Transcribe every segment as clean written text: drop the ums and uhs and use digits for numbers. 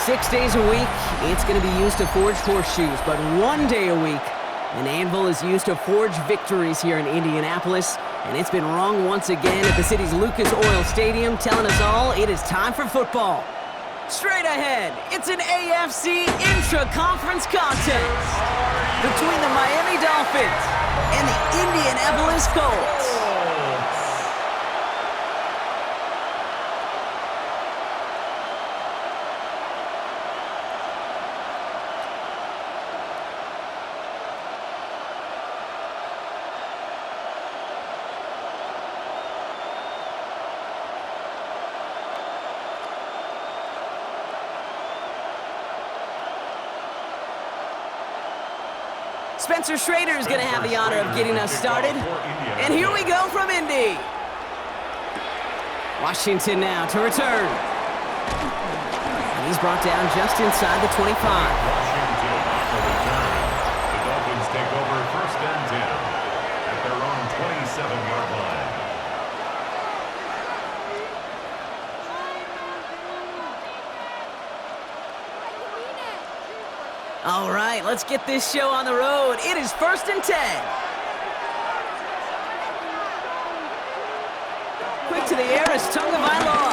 6 days a week, it's going to be used to forge horseshoes, but 1 day a week, an anvil is used to forge victories here in Indianapolis, and it's been rung once again at the city's Lucas Oil Stadium, telling us all it is time for football. Straight ahead, it's an AFC intra-conference contest between the Miami Dolphins and the Indianapolis Colts. Spencer Schrader is going to have the honor of getting us started. And here we go from Indy. Washington now to return. And he's brought down just inside the 25. Washington to return. The Dolphins take over 1st and 10 at their own 27-yard line. All right, let's get this show on the road. It is 1st and 10. Quick to the air is Tagovailoa.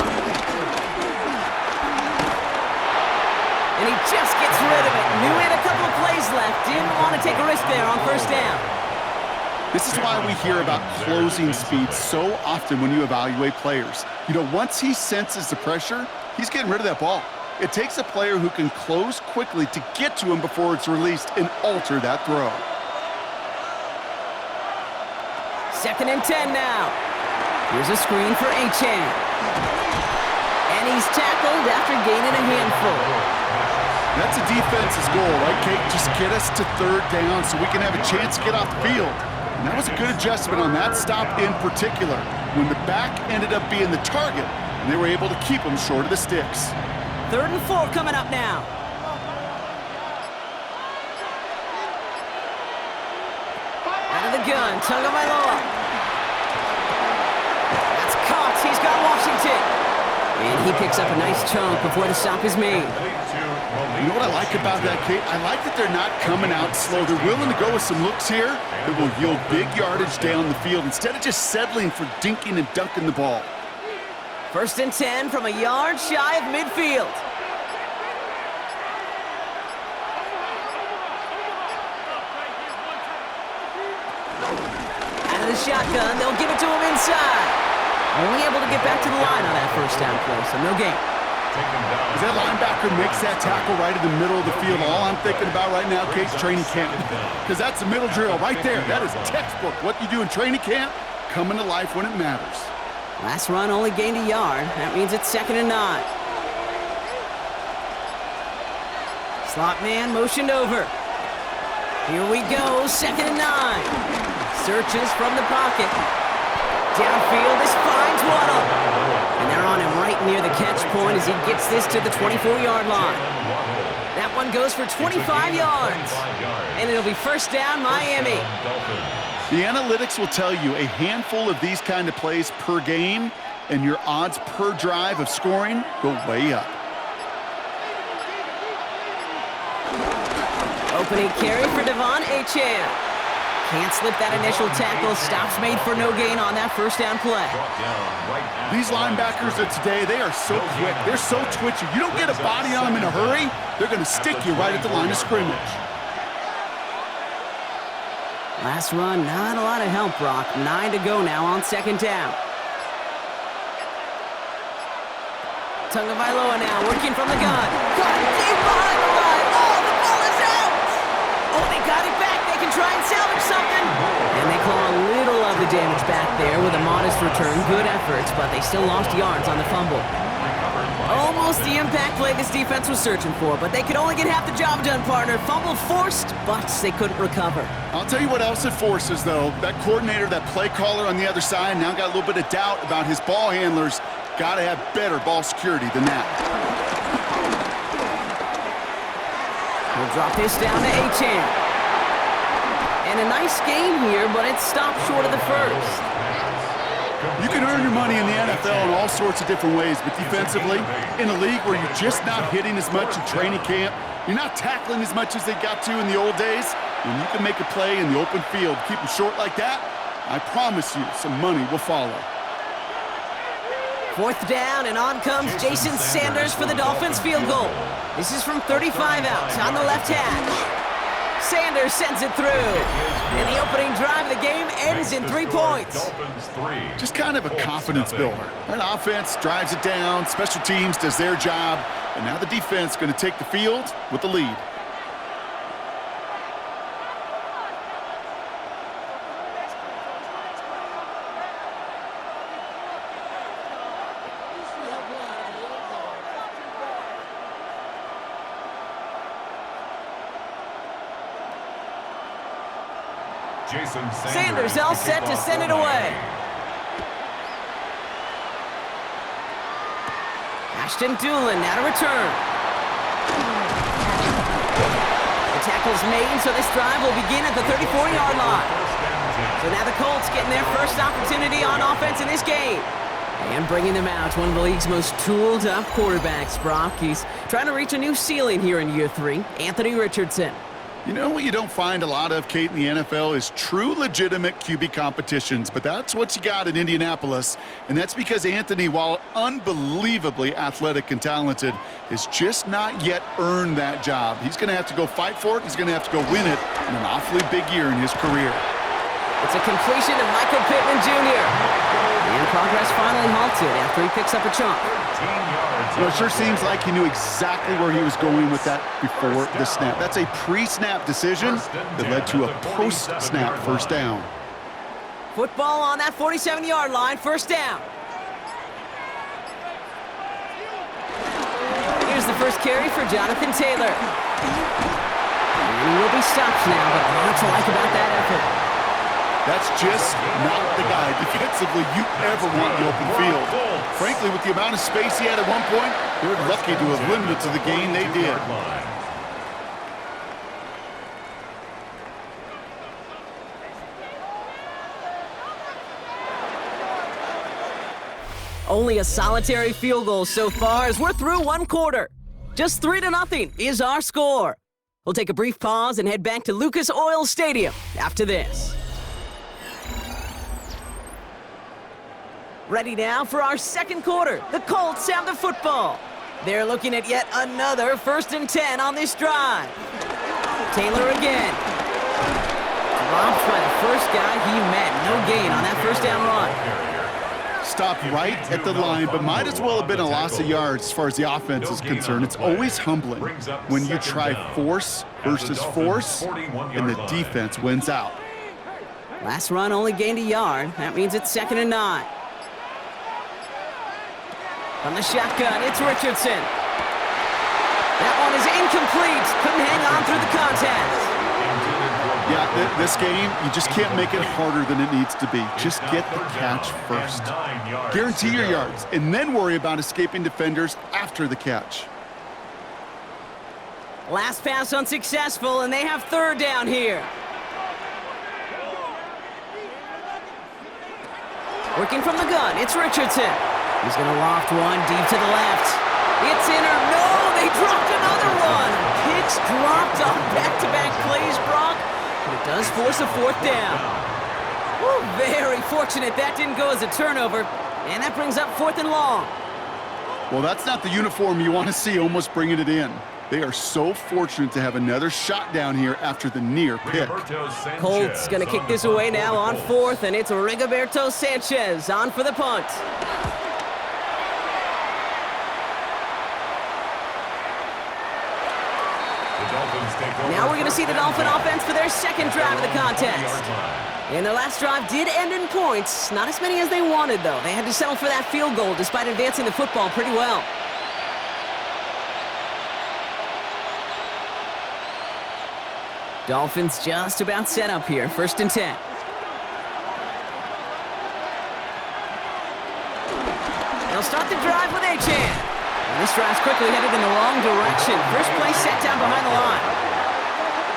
And he just gets rid of it. Knew he had a couple of plays left. Didn't want to take a risk there on 1st down. This is why we hear about closing speed so often when you evaluate players. You know, once he senses the pressure, he's getting rid of that ball. It takes a player who can close quickly to get to him before it's released and alter that throw. 2nd and 10 now. Here's a screen for Achane. And he's tackled after gaining a handful. That's a defense's goal, right, Kate? Just get us to 3rd down so we can have a chance to get off the field. And that was a good adjustment on that stop in particular, when the back ended up being the target, and they were able to keep him short of the sticks. 3rd and 4 coming up now. Out of the gun, Tagovailoa. That's caught. He's got Washington. And he picks up a nice chunk before the stop is made. You know what I like about that, Kate? I like that they're not coming out slow. They're willing to go with some looks here that will yield big yardage down the field instead of just settling for dinking and dunking the ball. 1st and 10 from a yard shy of midfield. Out of the shotgun, they'll give it to him inside. Only able to get back to the line on that 1st down play, so no gain. As that linebacker makes that tackle right in the middle of the field, all I'm thinking about right now, Kate's training camp. Because that's the middle drill right there. That is textbook. What you do in training camp, coming to life when it matters. Last run only gained a yard. That means it's 2nd and 9. Slot man motioned over. Here we go, 2nd and 9. Searches from the pocket. Downfield, this finds Waddle. And they're on him right near the catch point as he gets this to the 24-yard line. That one goes for 25 yards. And it'll be 1st down, Miami. The analytics will tell you a handful of these kind of plays per game, and your odds per drive of scoring go way up. Opening carry for Devon Achane. Can't slip that initial tackle. Stops made for no gain on that 1st down play. These linebackers of today, they are so quick. They're so twitchy. You don't get a body on them in a hurry, they're going to stick you right at the line of scrimmage. Last run, not a lot of help, Brock. 9 to go now on 2nd down. Tagovailoa now working from the gun. Caught him deep behind the line. Oh, the ball is out! Oh, they got it back. They can try and salvage something. And they claw a little of the damage back there with a modest return. Good efforts, but they still lost yards on the fumble. Almost the impact play this defense was searching for, but they could only get half the job done, partner. Fumble forced, but they couldn't recover. I'll tell you what else it forces, though. That coordinator, that play caller on the other side, now got a little bit of doubt about his ball handlers. Got to have better ball security than that. We'll drop this down to Achane. And a nice gain here, but it's stopped short of the 1st. You can earn your money in the NFL in all sorts of different ways, but defensively, in a league where you're just not hitting as much in training camp, you're not tackling as much as they got to in the old days, when you can make a play in the open field, keep them short like that, I promise you some money will follow. 4th down, and on comes Jason Sanders for the Dolphins field goal. This is from 35 out on the left hash. Sanders sends it through. And the opening drive of the game ends in 3 points. Just kind of a confidence builder. That offense drives it down, special teams does their job, and now the defense is going to take the field with the lead. Sanders all set to send it away. Ashton Doolin now to return. The tackle's made, so this drive will begin at the 34-yard line. So now the Colts getting their first opportunity on offense in this game. And bringing them out, one of the league's most tooled-up quarterbacks, Brock. He's trying to reach a new ceiling here in year 3, Anthony Richardson. You know what you don't find a lot of, Kate, in the NFL is true legitimate QB competitions, but that's what you got in Indianapolis, and that's because Anthony, while unbelievably athletic and talented, has just not yet earned that job. He's going to have to go fight for it. He's going to have to go win it in an awfully big year in his career. It's a completion to Michael Pittman Jr. And progress finally halted after he picks up a chunk. Well, it sure seems like he knew exactly where he was going with that before the snap. That's a pre-snap decision that led to a post-snap first down. Football on that 47-yard line, first down. Here's the first carry for Jonathan Taylor. And he will be stopped now, but a lot to like about that effort. That's just not the guy defensively you ever want in the open field. Frankly, with the amount of space he had at one point, they're lucky to have limited to the game they did. Only a solitary field goal so far as we're through one quarter. Just 3-0 is our score. We'll take a brief pause and head back to Lucas Oil Stadium after this. Ready now for our second quarter. The Colts have the football. They're looking at yet another 1st and 10 on this drive. Taylor again. Dropped by the first guy he met. No gain on that first down run. Stopped right at the line, but might as well have been a loss of yards as far as the offense is concerned. It's always humbling when you try force versus force, and the defense wins out. Last run only gained a yard. That means it's 2nd and 9. From the shotgun, it's Richardson. That one is incomplete. Couldn't hang on through the contact. Yeah, this game, you just can't make it harder than it needs to be. Just get the catch first. Guarantee your yards, and then worry about escaping defenders after the catch. Last pass unsuccessful, and they have 3rd down here. Working from the gun, it's Richardson. He's going to loft one deep to the left. It's in or no, they dropped another one. Picks dropped on back-to-back plays, Brock, but it does force a 4th down. Woo, very fortunate that didn't go as a turnover, and that brings up 4th and long. Well, that's not the uniform you want to see almost bringing it in. They are so fortunate to have another shot down here after the near pick. Colts going to kick this away now on 4th, and it's Rigoberto Sanchez on for the punt. Now we're going to see the Dolphin offense for their second drive of the contest. And their last drive did end in points. Not as many as they wanted, though. They had to settle for that field goal despite advancing the football pretty well. Dolphins just about set up here. 1st and 10. They'll start the drive with Achane. And this drive's quickly headed in the wrong direction. First play set down behind the line.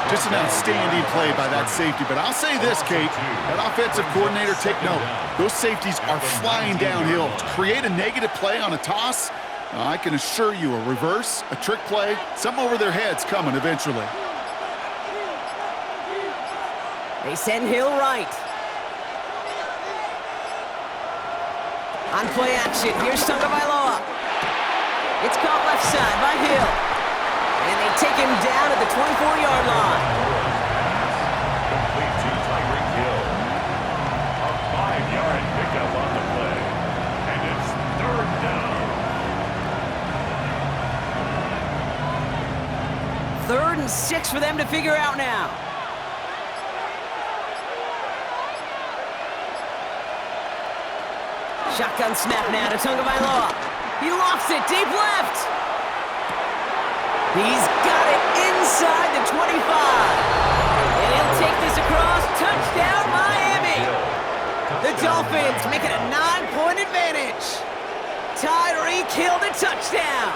Just an outstanding play by that safety. But I'll say this, Kate, that offensive coordinator, take note. Those safeties are flying downhill. To create a negative play on a toss, I can assure you a reverse, a trick play, something over their heads coming eventually. They send Hill right. On play action, here's Tagovailoa. It's caught left side by Hill. And they take him down at the 24-yard line. Complete to Tyreek Hill. A 5-yard pickup on the play. And it's third down. 3rd and 6 for them to figure out now. Shotgun snap now to Tagovailoa. He lofts it deep left. He's got it inside the 25. And he'll take this across. Touchdown, Miami. The Dolphins make it a 9-point advantage. Tyreek Hill the touchdown.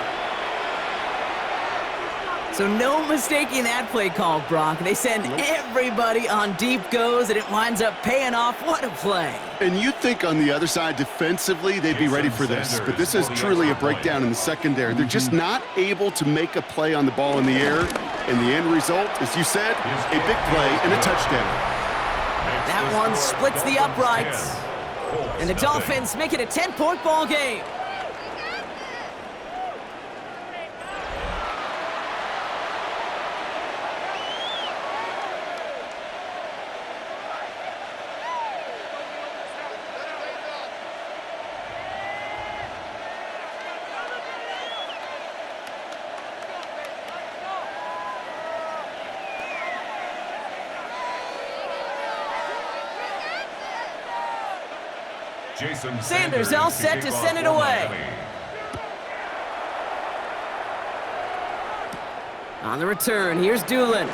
So no mistaking that play call, Brock. They send everybody on deep goes, and it winds up paying off. What a play. And you'd think on the other side, defensively, they'd be ready for this. But this is truly a breakdown in the secondary. They're just not able to make a play on the ball in the air. And the end result, as you said, a big play and a touchdown. That one splits the uprights. And the Dolphins make it a 10-point ball game. Sanders all set to send it away. On the return, here's Doolin.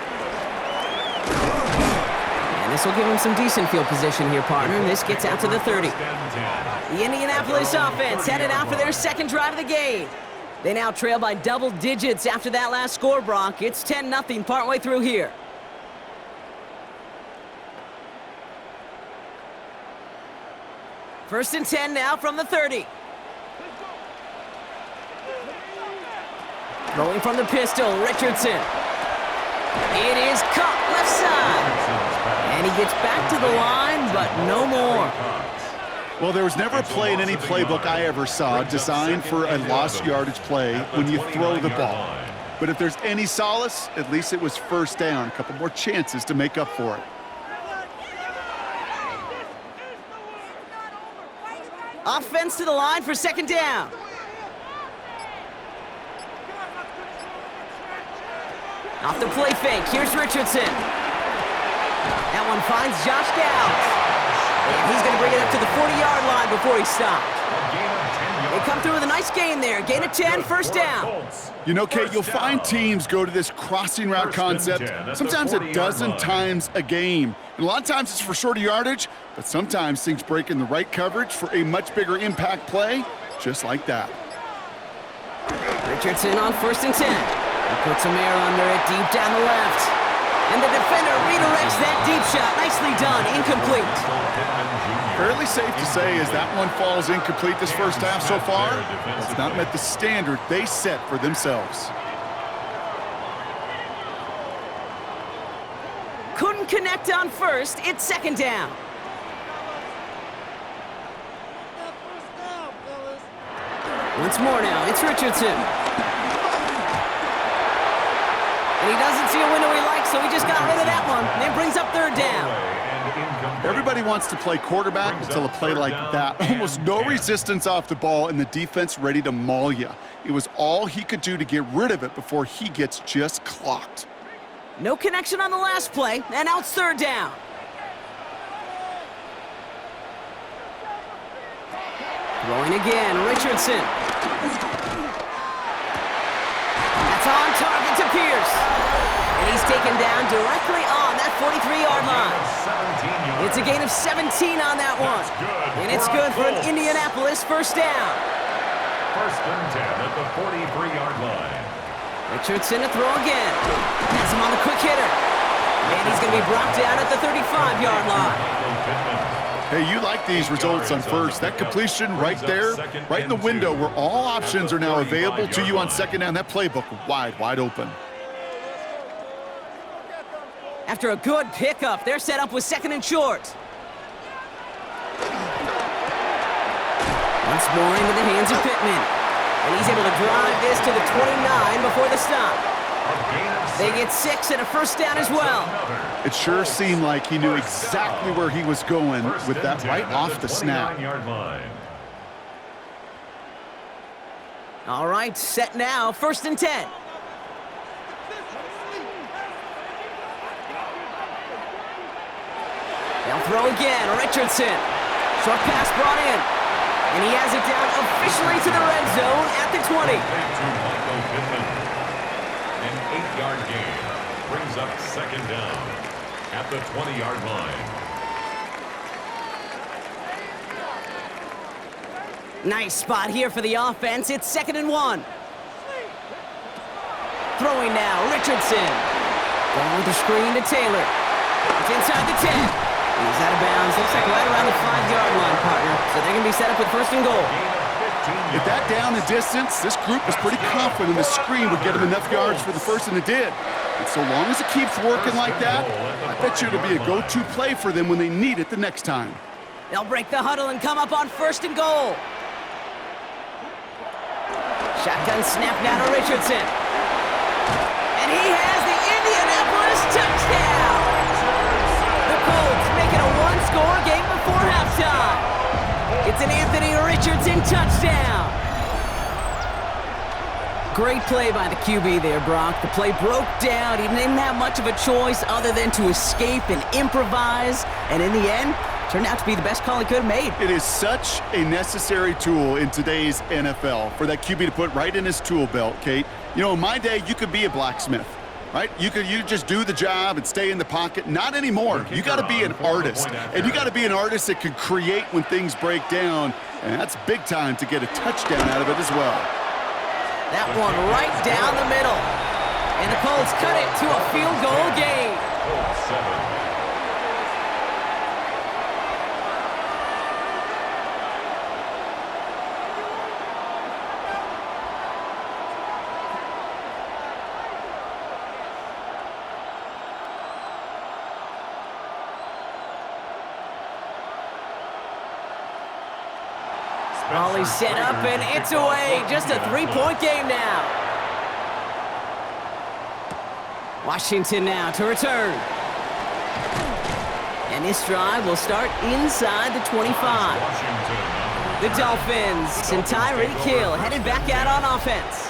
And this will give him some decent field position here, partner. This gets out to the 30. The Indianapolis offense headed out for their second drive of the game. They now trail by double digits after that last score, Brock. It's 10-0 partway through here. First and 10 now from the 30. Throwing from the pistol, Richardson. It is caught left side. And he gets back to the line, but no more. Well, there was never a play in any playbook I ever saw designed for a lost yardage play when you throw the ball. But if there's any solace, at least it was first down. A couple more chances to make up for it. Offense to the line for second down. Off the play fake, here's Richardson. That one finds Josh Downs. And he's going to bring it up to the 40-yard line before he stopped. They come through with a nice gain there. Gain of 10, first down. You know, Kate, you'll find teams go to this crossing route concept sometimes a dozen times a game. And a lot of times it's for shorter yardage, but sometimes things break in the right coverage for a much bigger impact play, just like that. Richardson on first and 10. He puts some air under it deep down the left. And the defender redirects that deep shot. Nicely done, incomplete. Fairly safe to say as that one falls incomplete this first half so far, it's not met the standard they set for themselves. Couldn't connect on first. It's second down. Once more now, it's Richardson. And he doesn't see a window he likes, so he just got rid of that one. And it brings up third down. Everybody wants to play quarterback until a play like that. Almost no resistance off the ball and the defense ready to maul you. It was all he could do to get rid of it before he gets just clocked. No connection on the last play, and now it's third down. Throwing again, Richardson. That's on target to Pierce. And he's taken down directly on that 43-yard line. It's a gain of 17 on that one. And it's good for an Indianapolis first down. First and 10 at the 43-yard line. Richardson to throw again. Has him on the quick hitter. And he's going to be brought down at the 35-yard line. Hey, you like these results on first. That completion right there, right in the window where all options are now available to you on second down. That playbook wide open. After a good pickup, they're set up with second and short. Once more into the hands of Pittman. And he's able to drive this to the 29 before the stop. They get 6 and a first down as well. It sure seemed like he knew exactly where he was going with that right off the snap. All right, set now, 1st and 10. They'll throw again, Richardson. Short pass brought in. And he has it down officially to the red zone at the 20. An 8-yard gain brings up second down at the 20-yard line. Nice spot here for the offense. It's 2nd and 1. Throwing now, Richardson. Going with the screen to Taylor. It's inside the 10. He's out of bounds. Looks like right around the 5-yard line, partner. So they're going to be set up with 1st and goal. With that down and distance, this group was pretty confident the screen would get them enough yards for the first, and it did. And so long as it keeps working like that, I bet you it'll be a go-to play for them when they need it the next time. They'll break the huddle and come up on 1st and goal. Shotgun snap now to Richardson. And he has the Indianapolis touchdown! The Colts make it a one-score game before halftime. It's an Anthony Richardson touchdown. Great play by the QB there, Brock. The play broke down. He didn't have much of a choice other than to escape and improvise. And in the end, turned out to be the best call he could have made. It is such a necessary tool in today's NFL for that QB to put right in his tool belt, Kate. You know, in my day, you could be a blacksmith. Right? You just do the job and stay in the pocket. Not anymore. You got to be an artist. And you got to be an artist that can create when things break down. And that's big time to get a touchdown out of it as well. That one right down the middle. And the Colts cut it to a field goal game. Colts 7. Volley set up, and it's away. Just a 3-point game now. Washington now to return. And this drive will start inside the 25. The Dolphins and Tyreek Hill headed back out on offense.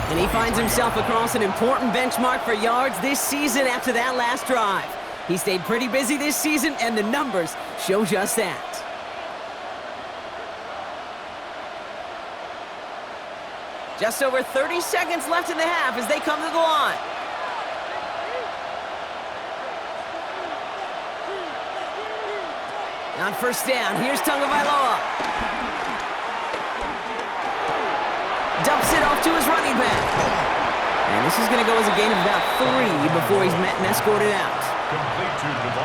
And he finds himself across an important benchmark for yards this season after that last drive. He stayed pretty busy this season, and the numbers show just that. Just over 30 seconds left in the half as they come to the line. On 1st down, here's Tagovailoa. Dumps it off to his running back. And this is going to go as a gain of about 3 before he's met and escorted out.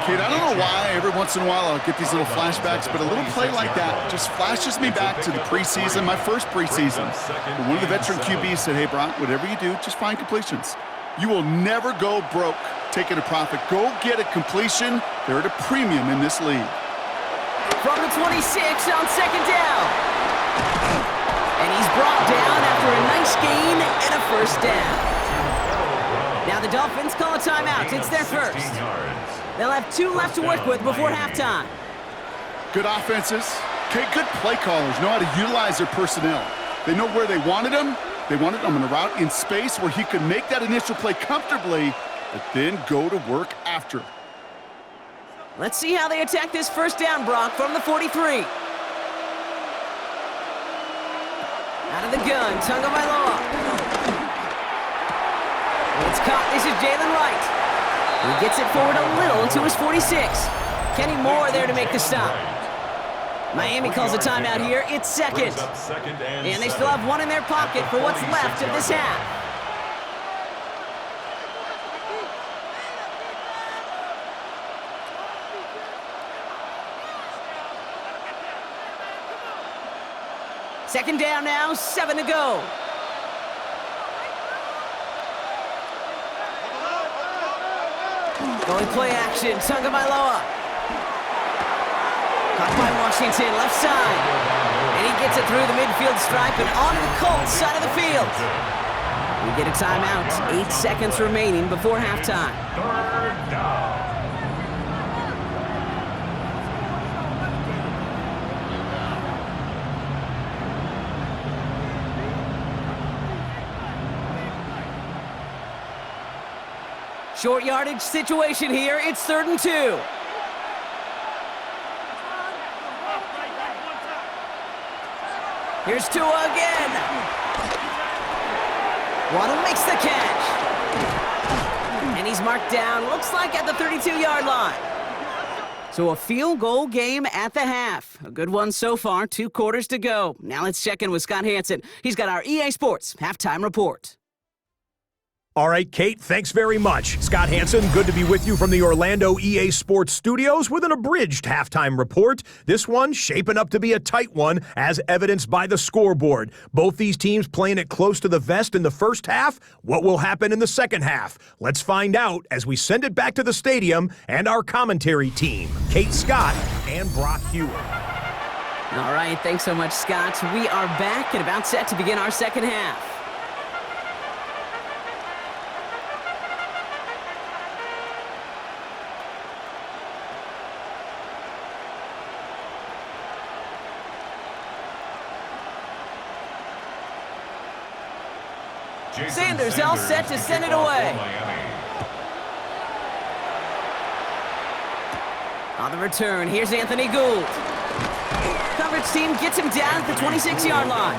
Kid, I don't know why every once in a while I'll get these little flashbacks, but a little play like that just flashes me back to the preseason, my first preseason. But one of the veteran QBs said, hey, Brock, whatever you do, just find completions. You will never go broke taking a profit. Go get a completion. They're at a premium in this league. From the 26 on 2nd down. And he's brought down after a nice gain and a 1st down. Now the Dolphins call a timeout. It's their first. They'll have 2 left to work with before halftime. Good offenses. Okay, good play callers know how to utilize their personnel. They know where they wanted him. They wanted him in a route in space where he could make that initial play comfortably, but then go to work after. Let's see how they attack this 1st down, Brock, from the 43. Out of the gun, Tagovailoa. It's caught. This is Jalen Wright. He gets it forward a little to his 46. Kenny Moore there to make the stop. Miami calls a timeout here. It's 2nd. And they still have 1 in their pocket for what's left of this half. Second down now, 7 to go. Going play action, Tagovailoa. Caught by Washington, left side. And he gets it through the midfield stripe and onto the Colts side of the field. We get a timeout, 8 seconds remaining before halftime. Third down. Short yardage situation here. It's 3rd and 2. Here's Tua again. Waddle makes the catch. And he's marked down, looks like at the 32-yard line. So a field goal game at the half. A good one so far, 2 quarters to go. Now let's check in with Scott Hansen. He's got our EA Sports halftime report. All right, Kate, thanks very much. Scott Hansen, good to be with you from the Orlando EA Sports Studios with an abridged halftime report. This one shaping up to be a tight one, as evidenced by the scoreboard. Both these teams playing it close to the vest in the first half. What will happen in the second half? Let's find out as we send it back to the stadium and our commentary team, Kate Scott and Brock Hewitt. All right, thanks so much, Scott. We are back and about set to begin our second half. Sanders all set to send it away. On the return, here's Anthony Gould. Coverage team gets him down at the 26-yard line.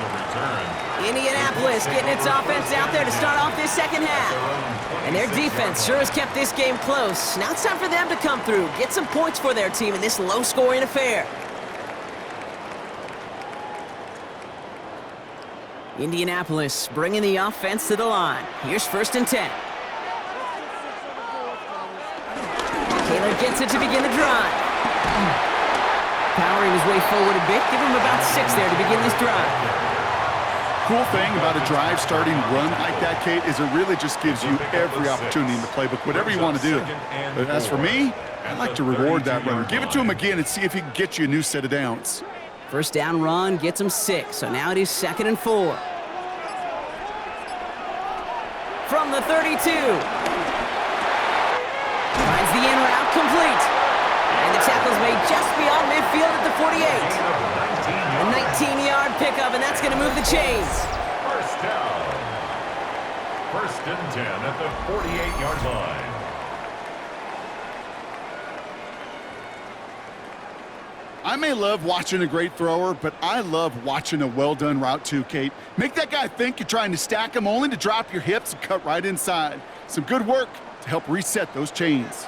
Indianapolis getting its offense out there to start off this second half. And their defense sure has kept this game close. Now it's time for them to come through, get some points for their team in this low-scoring affair. Indianapolis bringing the offense to the line. Here's 1st and 10. Taylor gets it to begin the drive. Powering his way forward a bit. Give him about 6 there to begin this drive. Cool thing about a drive starting run like that, Kate, is it really just gives you every opportunity in the playbook, whatever you want to do. But as for me, I like to reward that runner. Give it to him again and see if he can get you a new set of downs. First down run gets him 6, so now it is 2nd and 4. From the 32. Finds the in route complete. And the tackle's made just beyond midfield at the 48. A 19-yard pickup, and that's going to move the chains. First down. 1st and 10 at the 48-yard line. I may love watching a great thrower, but I love watching a well-done route too, Kate. Make that guy think you're trying to stack him only to drop your hips and cut right inside. Some good work to help reset those chains.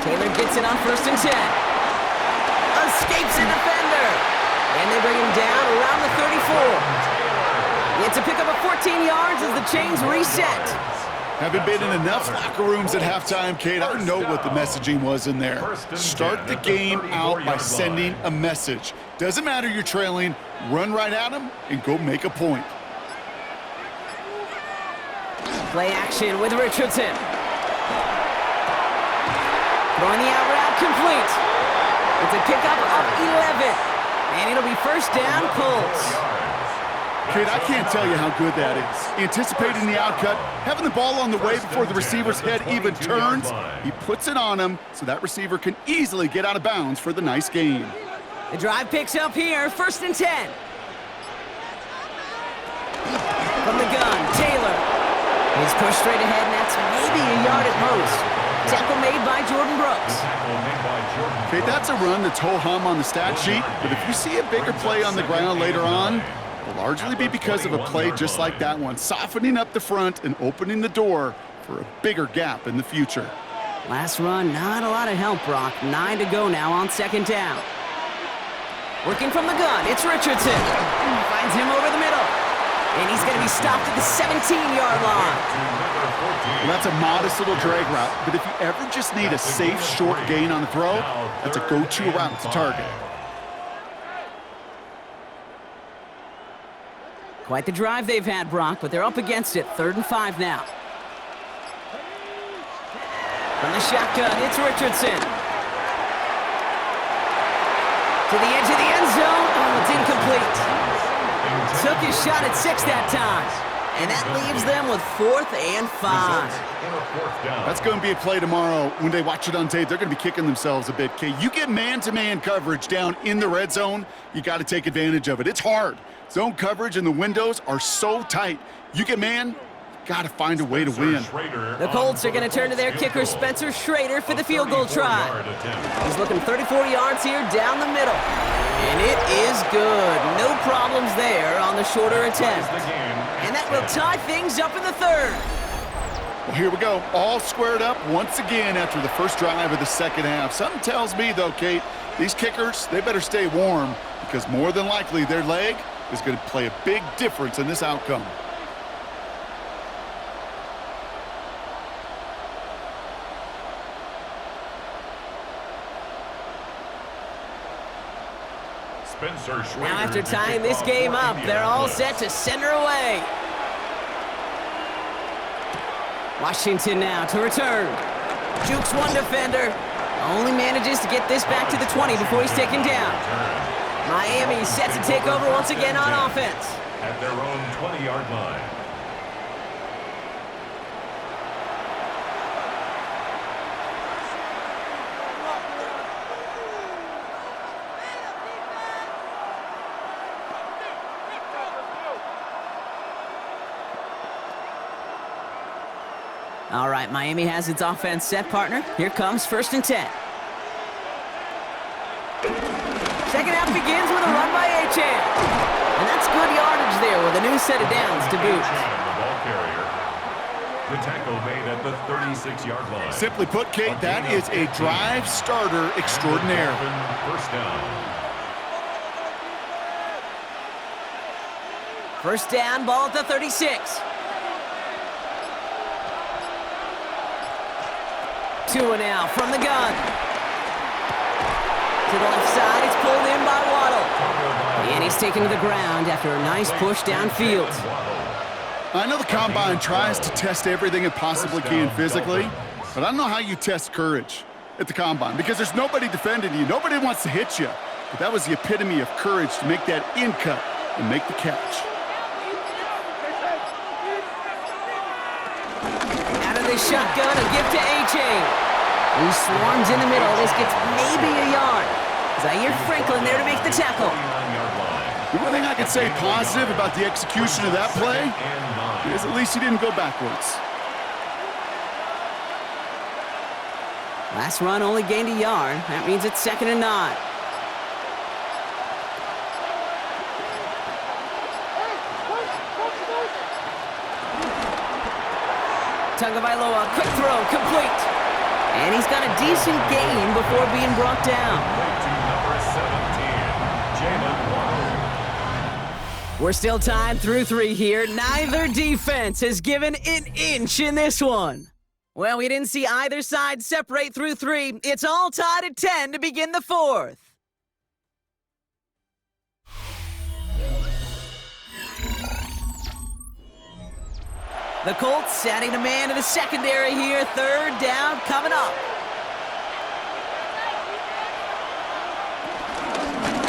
Taylor gets it on 1st and 10. Escapes a defender. And they bring him down around the 34. It's a pickup of 14 yards as the chains reset. Having been in enough locker rooms at halftime, Kate, I know what the messaging was in there. Start the game out by sending a message. Doesn't matter you're trailing, run right at them and go make a point. Play action with Richardson. Throwing the out route complete. It's a pickup of 11. And it'll be 1st down, Colts. Kate, I can't tell you how good that is. Anticipating the outcut, having the ball on the way before the receiver's head even turns, he puts it on him so that receiver can easily get out of bounds for the nice gain. The drive picks up here, 1st and 10. From the gun, Taylor. He's pushed straight ahead, and that's maybe a yard at most. Tackle made by Jordan Brooks. Kate, that's a run that's ho-hum on the stat sheet, but if you see a bigger play on the ground later on, it'll largely be because of a play just like that one, softening up the front and opening the door for a bigger gap in the future. Last run, not a lot of help, Brock. 9 to go now on 2nd down. Working from the gun, it's Richardson. Finds him over the middle. And he's going to be stopped at the 17-yard line. Well, that's a modest little drag route, but if you ever just need a safe, short gain on the throw, that's a go-to route to target. Quite the drive they've had, Brock, but they're up against it. 3rd and 5 now. From the shotgun, it's Richardson. To the edge of the end zone. Oh, it's incomplete. Took his shot at 6 that time. And that leaves them with 4th and 5. That's going to be a play tomorrow. When they watch it on tape, they're going to be kicking themselves a bit. Kay, you get man-to-man coverage down in the red zone, you got to take advantage of it. It's hard. Zone coverage and the windows are so tight. You get man, got to find a way to win. The Colts are going to turn to their kicker, Spencer Schrader, for the field goal try. He's looking 34 yards here down the middle. And it is good. No problems there on the shorter attempt. And that will tie things up in the 3rd. Well, here we go. All squared up once again after the first drive of the 2nd half. Something tells me, though, Kate, these kickers, they better stay warm because more than likely their leg is going to play a big difference in this outcome. Now after tying this game up, they're all set to send her away. Washington now to return. Jukes one defender. Only manages to get this back to the 20 before he's taken down. Miami set to take over once again on offense. At their own 20-yard line. All right, Miami has its offense set, partner. Here comes 1st and 10. Second half begins with a run by Achane. And that's good yardage there with a new set of downs to boot. The ball carrier. The tackle made at the 36-yard line. Simply put, Kate, that is a drive starter extraordinaire. 1st down. 1st down, ball at the 36. Tua now from the gun. To the left side, it's pulled in by Waddle. And he's taken to the ground after a nice push downfield. I know the Combine tries to test everything it possibly can physically, but I don't know how you test courage at the Combine because there's nobody defending you. Nobody wants to hit you. But that was the epitome of courage to make that in cut and make the catch. Out of the shotgun, a gift to Achane. He swarms in the middle. This gets maybe a yard. Zaire Franklin there to make the tackle. The one thing I can say positive about the execution of that play is at least he didn't go backwards. Last run only gained a yard. That means it's 2nd and 9. Tagovailoa, quick throw, complete. And he's got a decent gain before being brought down. We're still tied through 3 here. Neither defense has given an inch in this one. Well, we didn't see either side separate through 3. It's all tied at 10 to begin the 4th. The Colts adding a man to the secondary here. 3rd down coming up.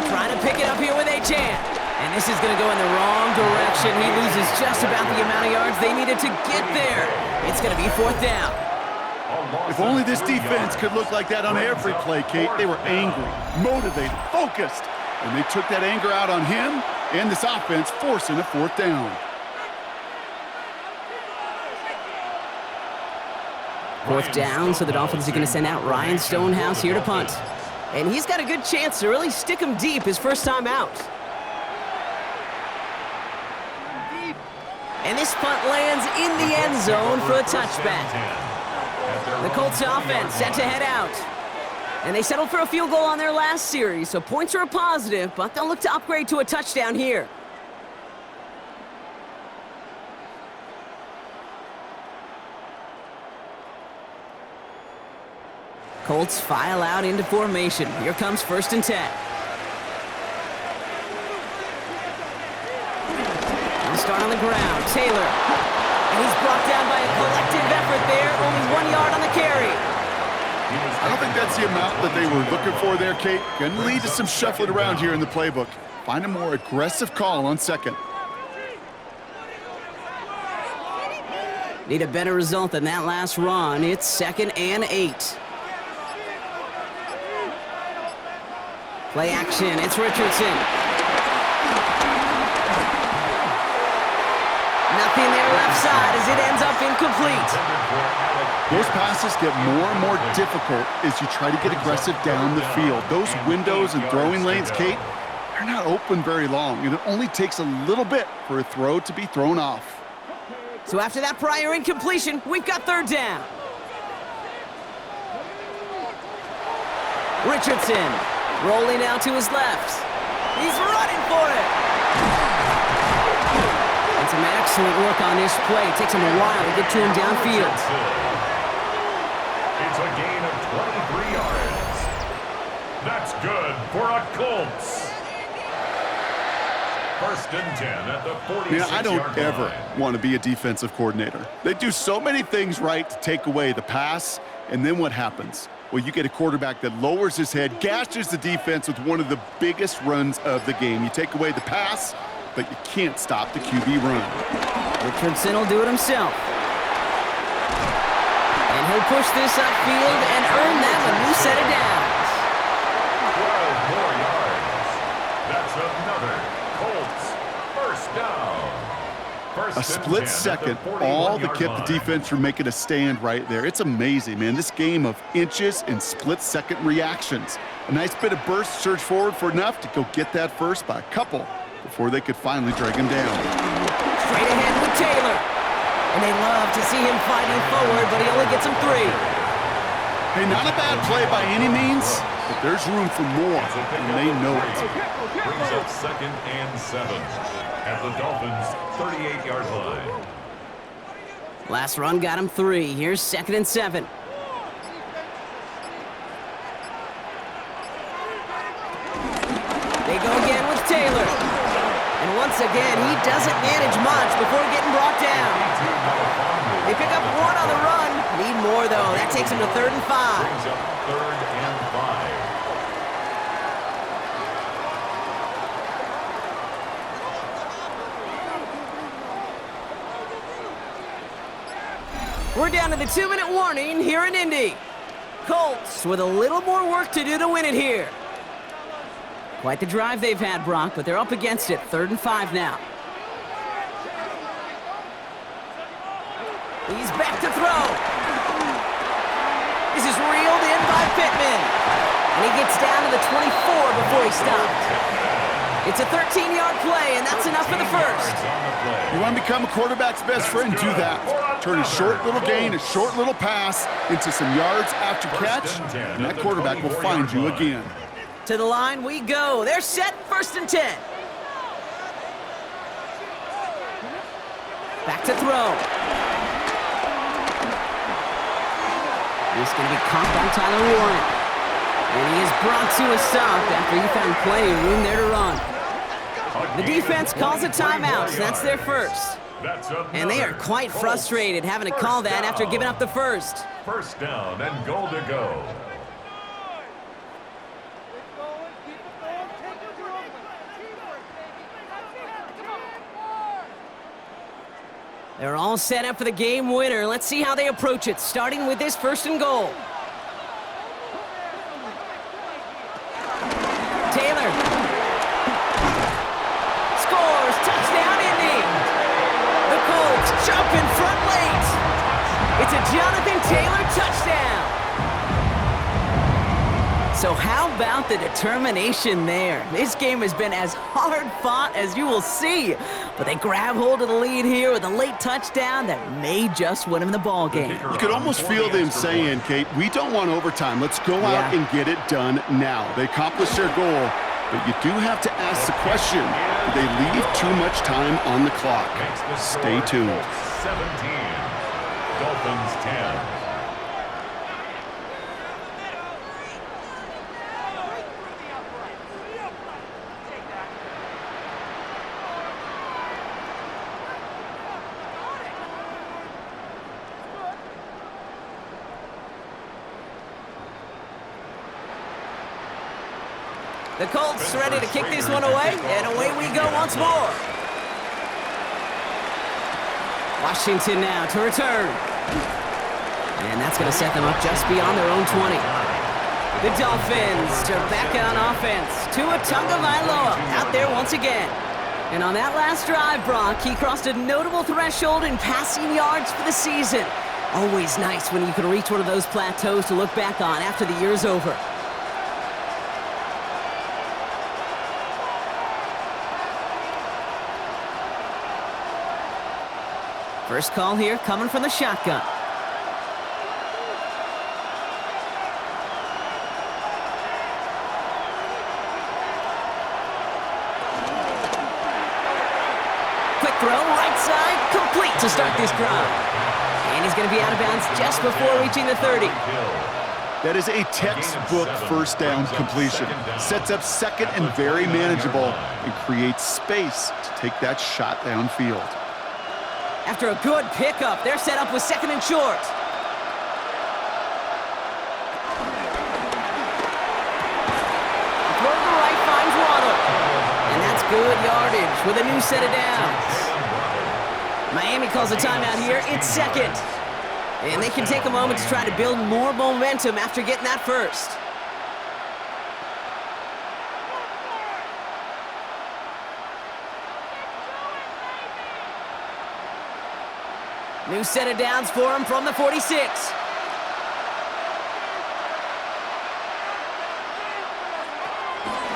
Trying to pick it up here with Achane. And this is going to go in the wrong direction. He loses just about the amount of yards they needed to get there. It's going to be 4th down. If only this defense could look like that on every play, Kate. They were angry, motivated, focused. And they took that anger out on him and this offense, forcing a 4th down. 4th down, so the Dolphins are going to send out Ryan Stonehouse here to punt. And he's got a good chance to really stick him deep his first time out. And this punt lands in the end zone for a touchback. The Colts offense set to head out. And they settled for a field goal on their last series, so points are a positive, but they'll look to upgrade to a touchdown here. Colts file out into formation. Here comes 1st and 10. He'll start on the ground. Taylor. And he's brought down by a collective effort there. Only 1 yard on the carry. I don't think that's the amount that they were looking for there, Kate. Going to lead to some shuffling around here in the playbook. Find a more aggressive call on 2nd. Need a better result than that last run. It's 2nd and 8. Play action. It's Richardson. Nothing there left side as it ends up incomplete. Those passes get more and more difficult as you try to get aggressive down the field. Those windows and throwing lanes, Kate, they're not open very long, and it only takes a little bit for a throw to be thrown off. So after that prior incompletion, we've got 3rd down. Richardson rolling out to his left. He's running for it. And some excellent work on this play. It takes him a while to get to him downfield. It's a gain of 23 yards. That's good for a Colts. 1st and 10 at the 46-yard line. I don't ever want to be a defensive coordinator. They do so many things right to take away the pass, and then what happens? Well, you get a quarterback that lowers his head, gashes the defense with one of the biggest runs of the game. You take away the pass, but you can't stop the QB run. Richardson will do it himself. And he'll push this upfield and earn them a new set of downs. 12 more yards. That's another Colts 1st down. A split second, all that kept the defense from making a stand right there. It's amazing, man. This game of inches and split-second reactions. A nice bit of burst, surge forward for enough to go get that first by a couple before they could finally drag him down. Straight ahead with Taylor. And they love to see him fighting forward, but he only gets him 3. Hey, not a bad play by any means, but there's room for more, and they know it. Brings up 2nd and 7 at the Dolphins' 38-yard line. Last run got him 3. Here's 2nd and 7. They go again with Taylor. And once again, he doesn't manage much before getting brought down. They pick up 1 on the run. Need more, though. That takes him to 3rd and 5. Brings up 3rd and 5. We're down to the 2-minute warning here in Indy. Colts with a little more work to do to win it here. Quite the drive they've had, Brock, but they're up against it. 3rd and 5 now. He's back to throw. This is reeled in by Pittman. And he gets down to the 24 before he stopped. It's a 13-yard play, and that's enough for the first. You want to become a quarterback's best friend? Do that. Turn a short little gain, a short little pass into some yards after catch, and that quarterback will find you again. To the line we go. They're set. 1st and 10. Back to throw. He's going to be caught by Tyler Warren. And he is brought to a stop after he found plenty of room there to run. The defense calls a timeout, so that's their first. And they are quite frustrated having to call that after giving up the first. 1st down and goal to go. They're all set up for the game winner. Let's see how they approach it, starting with this 1st and goal. Taylor. Scores. Touchdown, Indy. The Colts jump in front late. It's a Jonathan Taylor touchdown. So how about the determination there? This game has been as hard fought as you will see. But they grab hold of the lead here with a late touchdown that may just win them the ball game. You could almost feel them saying, Kate, we don't want overtime. Let's go out and get it done now. They accomplished their goal, but you do have to ask the question, do they leave too much time on the clock? Stay tuned. 17, Dolphins 10. The Colts ready to kick this one away, and away we go once more. Washington now to return. And that's going to set them up just beyond their own 20. The Dolphins are back on offense. Tua Tagovailoa out there once again. And on that last drive, Brock, he crossed a notable threshold in passing yards for the season. Always nice when you can reach one of those plateaus to look back on after the year's over. First call here coming from the shotgun. Quick throw, right side, complete to start this drive. And he's going to be out of bounds just before reaching the 30. That is a textbook first down completion. Sets up second and very manageable and creates space to take that shot downfield. After a good pickup, they're set up with second and short. Throw to the right finds Waddle. And that's good yardage with a new set of downs. Miami calls a timeout here. It's second. And they can take a moment to try to build more momentum after getting that first. New set of downs for him from the 46.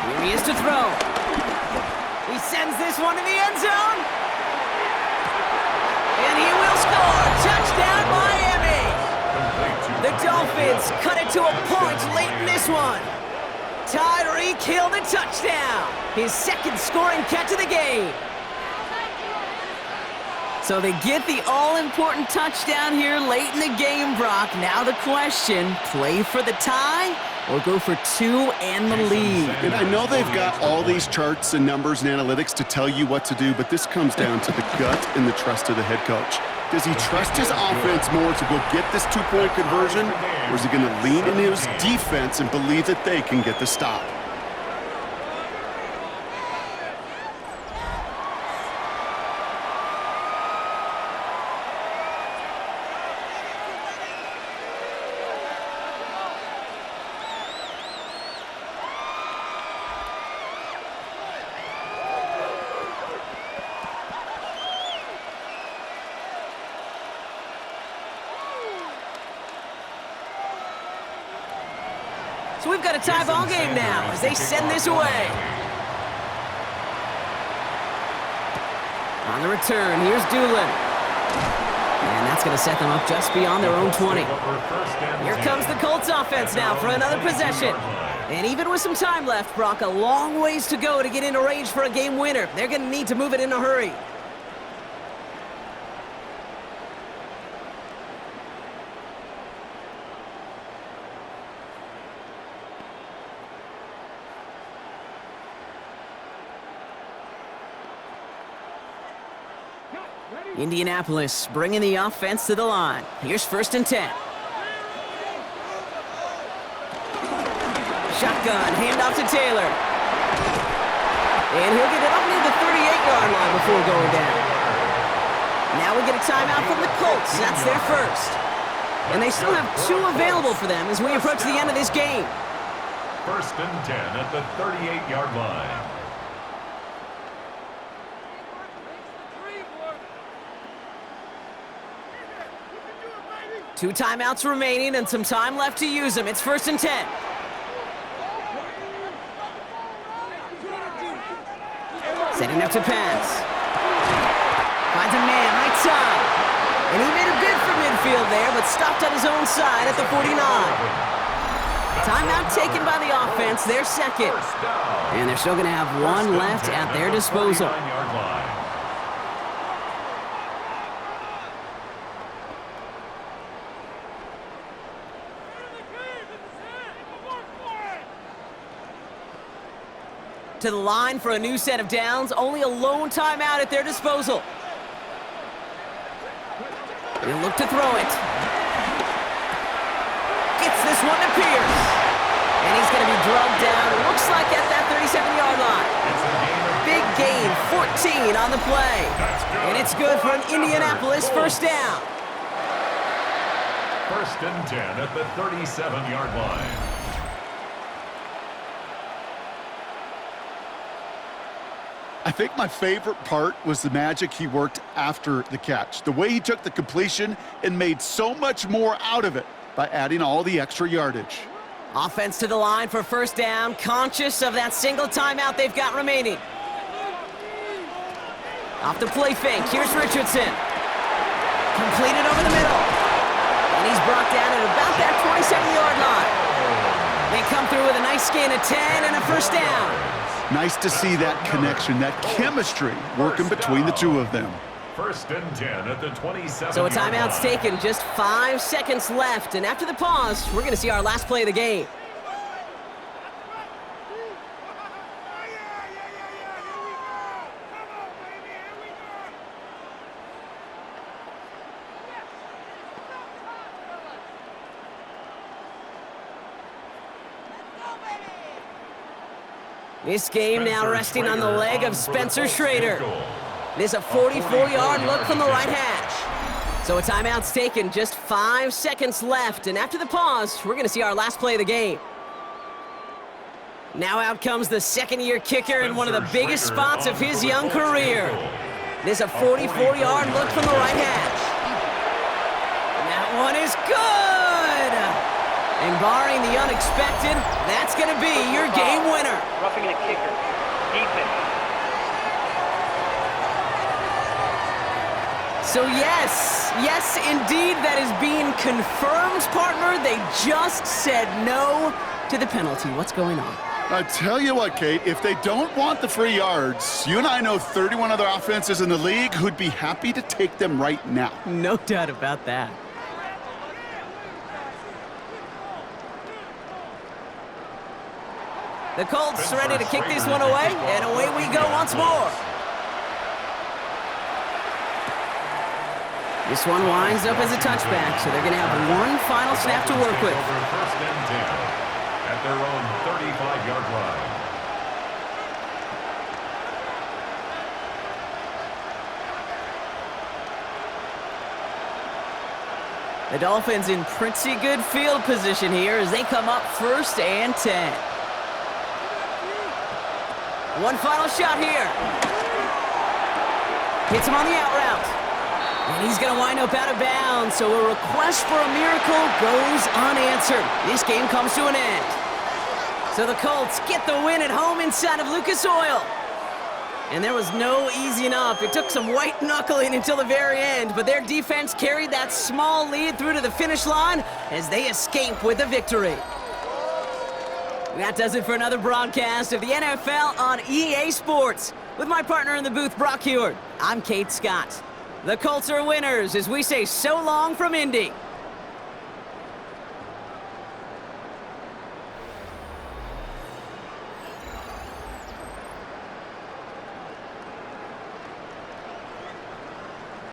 Here he is to throw. He sends this one to the end zone. And he will score. Touchdown, Miami. The Dolphins cut it to a point late in this one. Tyreek Hill the touchdown. His second scoring catch of the game. So they get the all-important touchdown here late in the game, Brock. Now the question, play for the tie or go for two and the lead? And I know they've got all these charts and numbers and analytics to tell you what to do, but this comes down to the gut and the trust of the head coach. Does he trust his offense more to go get this two-point conversion, or is he going to lean into his defense and believe that they can get the stop? So we've got a tie ball game now as they send this away. On the return, here's Doolin. And that's going to set them up just beyond their own 20. Here comes the Colts offense now for another possession. And even with some time left, Brock, a long ways to go to get into range for a game winner. They're going to need to move it in a hurry. Indianapolis bringing the offense to the line. Here's 1st and 10. Shotgun, handoff to Taylor. And he'll get it up near the 38-yard line before going down. Now we get a timeout from the Colts. That's their first. And they still have two available for them as we approach the end of this game. 1st and 10 at the 38-yard line. Two timeouts remaining and some time left to use them. It's 1st and 10. Setting up to pass. Finds a man right side. And he made a bid for midfield there, but stopped on his own side at the 49. Timeout taken by the offense, their second. And they're still going to have one left at their disposal. To the line for a new set of downs. Only a lone timeout at their disposal. He'll look to throw it. Gets this one to Pierce. And he's going to be drugged down. Looks like at that 27-yard line. Big gain, 14 on the play. And it's good for an Indianapolis first down. First and 10 at the 37-yard line. I think my favorite part was the magic he worked after the catch. The way he took the completion and made so much more out of it by adding all the extra yardage. Offense to the line for first down, conscious of that single timeout they've got remaining. Off the play fake, here's Richardson. Completed over the middle. And he's brought down at about that 27-yard line. They come through with a nice gain of 10 and a first down. Nice to see that connection, that chemistry working between the two of them. First and 10 at the 27. So a timeout's taken, just 5 seconds left. And after the pause, we're going to see our last play of the game. This game now resting on the leg of Spencer Schrader. It is a 44-yard look from the right hash. So a timeout's taken, just 5 seconds left. And after the pause, we're going to see our last play of the game. Now out comes the second-year kicker in one of the biggest spots of his young career. It is a 44-yard look from the right hash. And that one is good! And barring the unexpected, that's going to be your game winner. Roughing the kicker. Defense. So yes, indeed, that is being confirmed, partner. They just said no to the penalty. What's going on? I tell you what, Kate, if they don't want the free yards, you and I know 31 other offenses in the league who'd be happy to take them right now. No doubt about that. The Colts ready to kick this one away, and away we go once more. This one winds up as a touchback, so they're going to have one final snap to work with. First and 10 at their own 35-yard line. The Dolphins in pretty good field position here as they come up first and 10. One final shot here. Hits him on the out route. And he's going to wind up out of bounds, so a request for a miracle goes unanswered. This game comes to an end. So the Colts get the win at home inside of Lucas Oil. And there was no easing up. It took some white knuckling until the very end, but their defense carried that small lead through to the finish line as they escape with a victory. That does it for another broadcast of the NFL on EA Sports. With my partner in the booth, Brock Heward, I'm Kate Scott. The Colts are winners as we say so long from Indy.